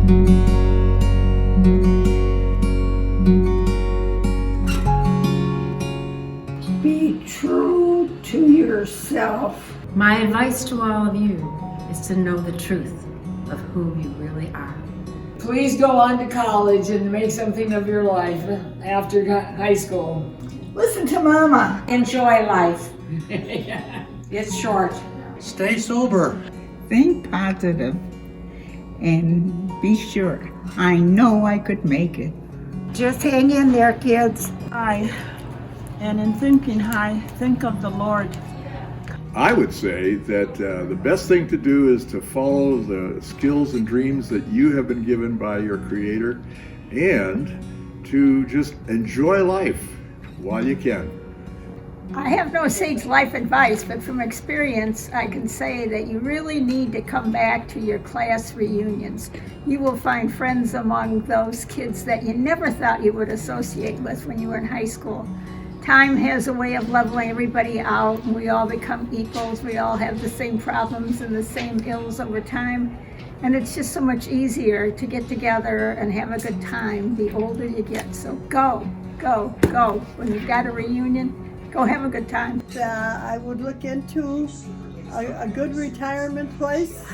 Be true to yourself. My advice to all of you is to know the truth of who you really are. Please go on to college and make something of your life after high school. Listen to Mama. Enjoy life. It's short. Stay sober. Think positive and be sure. I know I could make it. Just hang in there, kids. And in thinking high, think of the Lord. I would say that the best thing to do is to follow the skills and dreams that you have been given by your Creator, and to just enjoy life while you can. I have no sage life advice, but from experience, I can say that you really need to come back to your class reunions. You will find friends among those kids that you never thought you would associate with when you were in high school. Time has a way of leveling everybody out, and we all become equals. We all have the same problems and the same ills over time. And it's just so much easier to get together and have a good time the older you get. So go. When you've got a reunion, go have a good time. I would look into a good retirement place,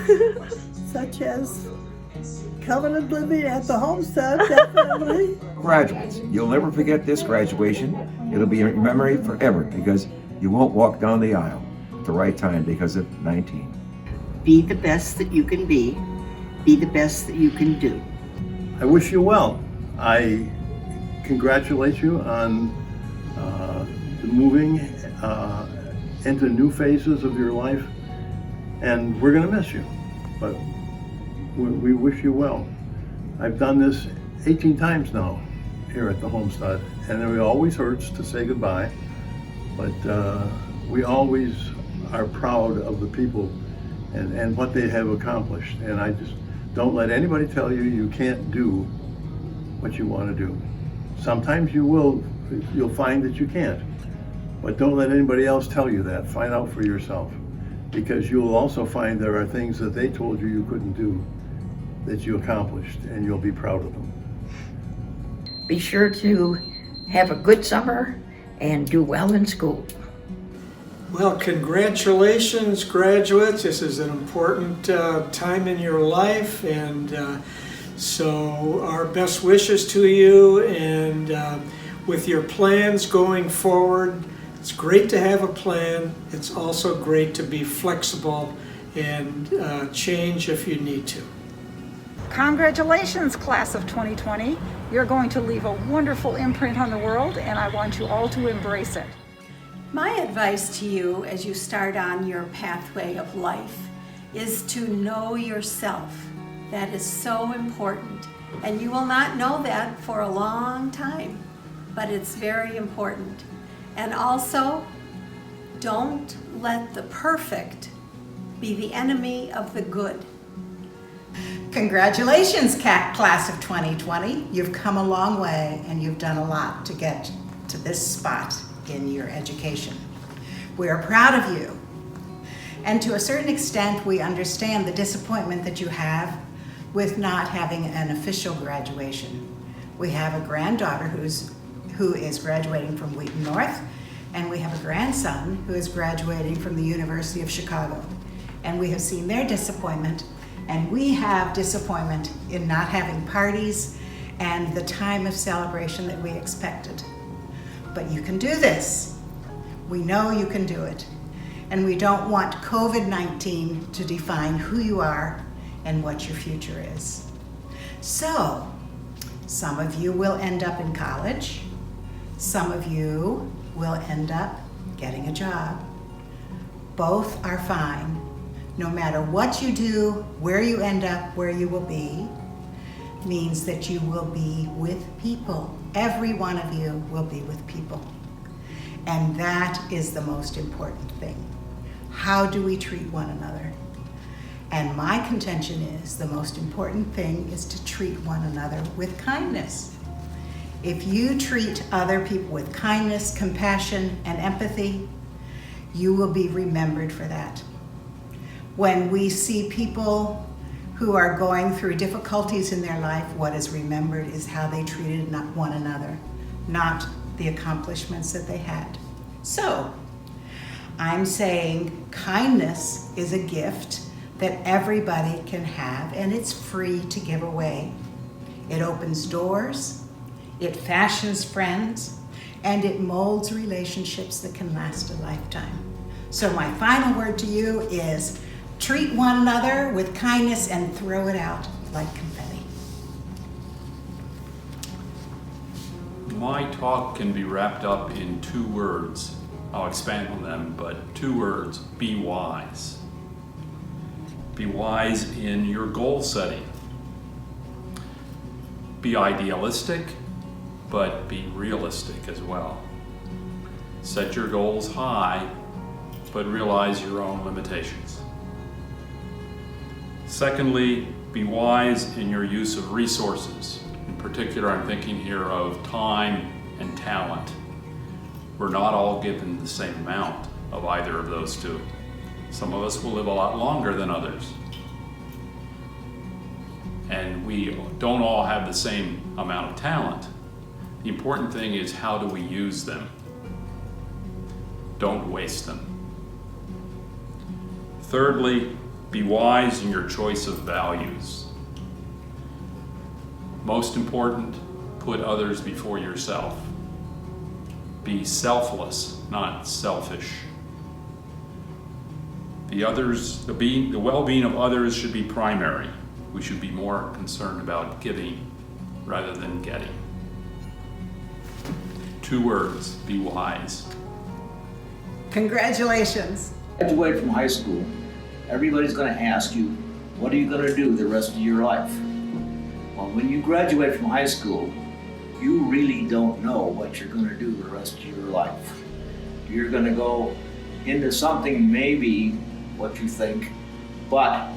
such as covenant living at the Holmstad, definitely. Graduates, you'll never forget this graduation. It'll be in your memory forever because you won't walk down the aisle at the right time because of 19. Be the best that you can be. Be the best that you can do. I wish you well. I congratulate you on moving into new phases of your life, and we're going to miss you, but we wish you well. I've done this 18 times now here at the Holmstad, and it always hurts to say goodbye, but we always are proud of the people and what they have accomplished, and I just don't let anybody tell you you can't do what you want to do. Sometimes you'll find that you can't, but don't let anybody else tell you that. Find out for yourself, because you'll also find there are things that they told you you couldn't do that you accomplished, and you'll be proud of them. Be sure to have a good summer and do well in school. Well, congratulations, graduates. This is an important time in your life, and so our best wishes to you, and with your plans going forward. It's great to have a plan. It's also great to be flexible and change if you need to. Congratulations, class of 2020. You're going to leave a wonderful imprint on the world, and I want you all to embrace it. My advice to you as you start on your pathway of life is to know yourself. That is so important. And you will not know that for a long time, but it's very important. And also, don't let the perfect be the enemy of the good. Congratulations, class of 2020. You've come a long way and you've done a lot to get to this spot in your education. We are proud of you. And to a certain extent, we understand the disappointment that you have with not having an official graduation. We have a granddaughter who is graduating from Wheaton North, and we have a grandson who is graduating from the University of Chicago. And we have seen their disappointment, and we have disappointment in not having parties and the time of celebration that we expected. But you can do this. We know you can do it. And we don't want COVID-19 to define who you are and what your future is. So, some of you will end up in college. Some of you will end up getting a job. Both are fine. No matter what you do, where you end up, where you will be, means that you will be with people. Every one of you will be with people. And that is the most important thing. How do we treat one another? And my contention is the most important thing is to treat one another with kindness. If you treat other people with kindness, compassion, and empathy, you will be remembered for that. When we see people who are going through difficulties in their life, what is remembered is how they treated one another, not the accomplishments that they had. So, I'm saying kindness is a gift that everybody can have, and it's free to give away. It opens doors, it fashions friends, and it molds relationships that can last a lifetime. So my final word to you is treat one another with kindness and throw it out like confetti. My talk can be wrapped up in 2 words. I'll expand on them, but 2 words: be wise. Be wise in your goal setting. Be idealistic, but be realistic as well. Set your goals high, but realize your own limitations. Secondly, be wise in your use of resources. In particular, I'm thinking here of time and talent. We're not all given the same amount of either of those 2. Some of us will live a lot longer than others. And we don't all have the same amount of talent. The important thing is, how do we use them? Don't waste them. Thirdly, be wise in your choice of values. Most important, put others before yourself. Be selfless, not selfish. The well-being of others should be primary. We should be more concerned about giving rather than getting. 2 words: be wise. Congratulations. Graduate from high school, everybody's going to ask you, what are you going to do the rest of your life? Well, when you graduate from high school, you really don't know what you're going to do the rest of your life. You're going to go into something, maybe what you think, but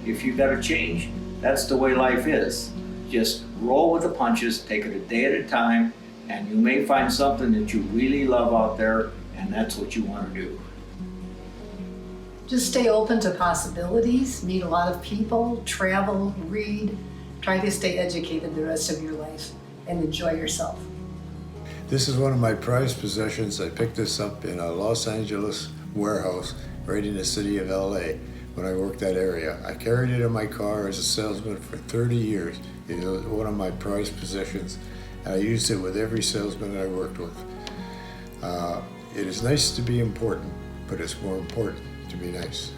if you got to change, that's the way life is. Just roll with the punches, take it a day at a time, and you may find something that you really love out there, and that's what you want to do. Just stay open to possibilities, meet a lot of people, travel, read, try to stay educated the rest of your life, and enjoy yourself. This is one of my prized possessions. I picked this up in a Los Angeles warehouse right in the city of LA when I worked that area. I carried it in my car as a salesman for 30 years. It was one of my prized possessions, and I used it with every salesman I worked with. It is nice to be important, but it's more important to be nice.